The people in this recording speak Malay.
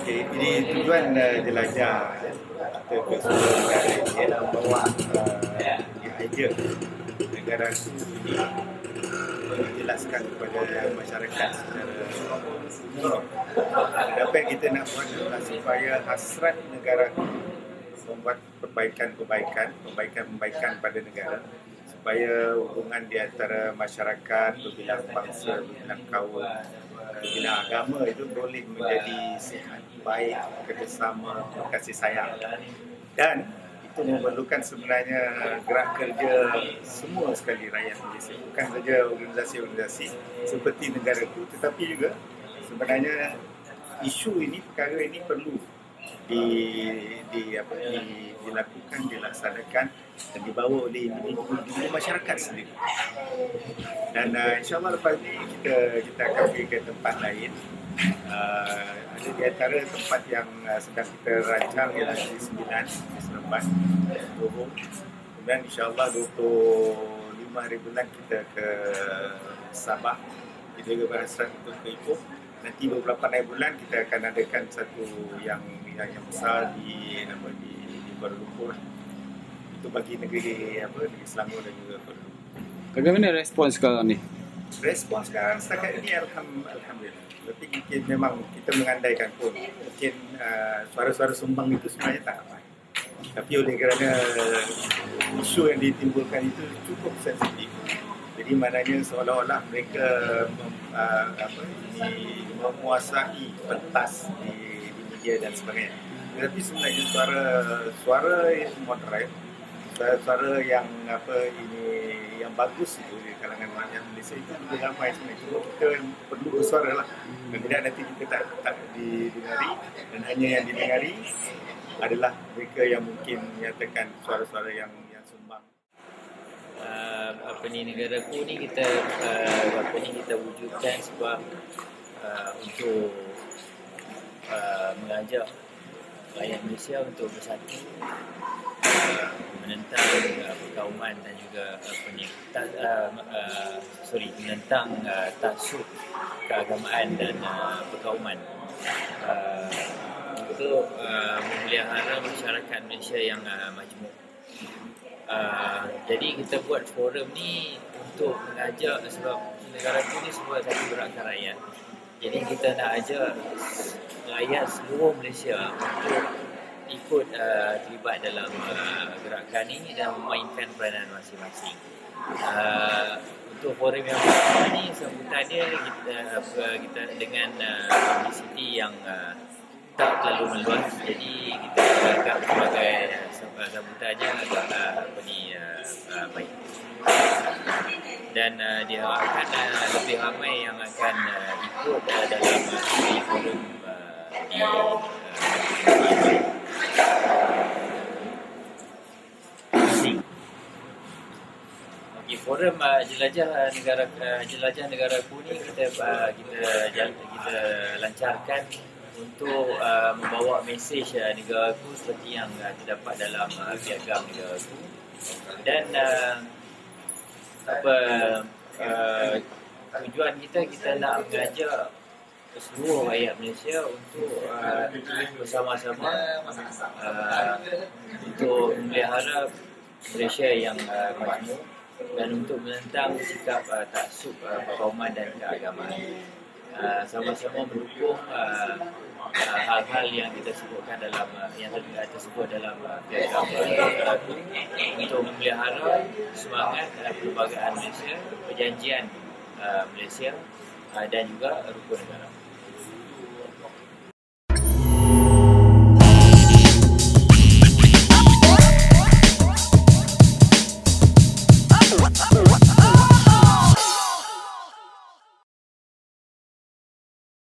Okey, ini tujuan jelajah kita ke seluruh negara ini ialah membawa idea negara itu ini menjelaskan kepada masyarakat secara umum. Apa yang kita nak buat adalah supaya hasrat negara itu membuat perbaikan pada negara, supaya hubungan di antara masyarakat, berbilang bangsa, berbilang kaum, berbilang agama itu boleh menjadi sihat, baik, kerjasama, kasih sayang. Dan itu memerlukan sebenarnya gerak kerja semua sekali rakyat Malaysia, bukan saja organisasi-organisasi seperti negara itu, tetapi juga sebenarnya isu ini, perkara ini perlu dilakukan, dilaksanakan dan dibawa oleh individu masyarakat sendiri. Dan insyaAllah lepas ini kita akan pergi ke tempat lain. Ada di antara tempat yang sedang kita rancang ialah di 9 di Seremban, Johor. Kemudian insyaAllah 25 hari bulan kita ke Sabah. Kita juga berhasrat untuk ke Ipoh. Nanti 28 hari bulan kita akan adakan satu yang besar di Kuala Lumpur. Itu bagi negeri Selangor dan juga Kuala Lumpur. Bagaimana respons sekarang ni? Respons sekarang setakat ini alhamdulillah. Tapi mungkin memang kita mengandaikan pun mungkin suara-suara sumbang itu sebenarnya tak ramai. Tapi oleh kerana isu yang ditimbulkan itu cukup sensitif, jadi maknanya seolah-olah mereka menguasai pentas di media dan sebagainya. Tetapi sebenarnya suara yang moderat, suara yang yang bagus itu di kalangan rakyat Malaysia itu juga ramai sebenarnya. Cuma kita perlu bersuara lah. Tidak nanti kita tak didengari, dan hanya yang didengari adalah mereka yang mungkin menyatakan suara-suara yang sumbang. Negaraku ni kita kita wujudkan sebab untuk mengajak rakyat Malaysia untuk bersatu, menentang perkauman dan juga menentang taksub keagamaan dan perkauman, untuk memelihara masyarakat Malaysia yang majmuk. Jadi kita buat forum ni untuk mengajak, sebab negara tu ni sebuah satu gerakan rakyat. Jadi kita nak ajak rakyat seluruh Malaysia untuk ikut terlibat dalam gerakan ini dan memainkan peranan masing-masing. Untuk forum yang pertama ni, sambutan dia kita dengan publicity yang tak terlalu meluas. Jadi kita agak sebagai sambutannya agak baik. Dan diharapkan lebih ramai yang akan ikut dalam forum di forum jelajah negaraku ni kita lancarkan untuk membawa mesej negaraku seperti yang terdapat dalam piagam negaraku. Dan tujuan kita nak mengajak seluruh rakyat Malaysia untuk bersama-sama untuk memelihara Malaysia yang majmuk dan untuk menentang sikap taksub perkauman dan keagamaan. Sama-sama mendukung hal-hal yang kita sebutkan dalam tersebut dalam piagam negaraku untuk memelihara semangat perlembagaan Malaysia, perjanjian Malaysia dan juga rukun negara.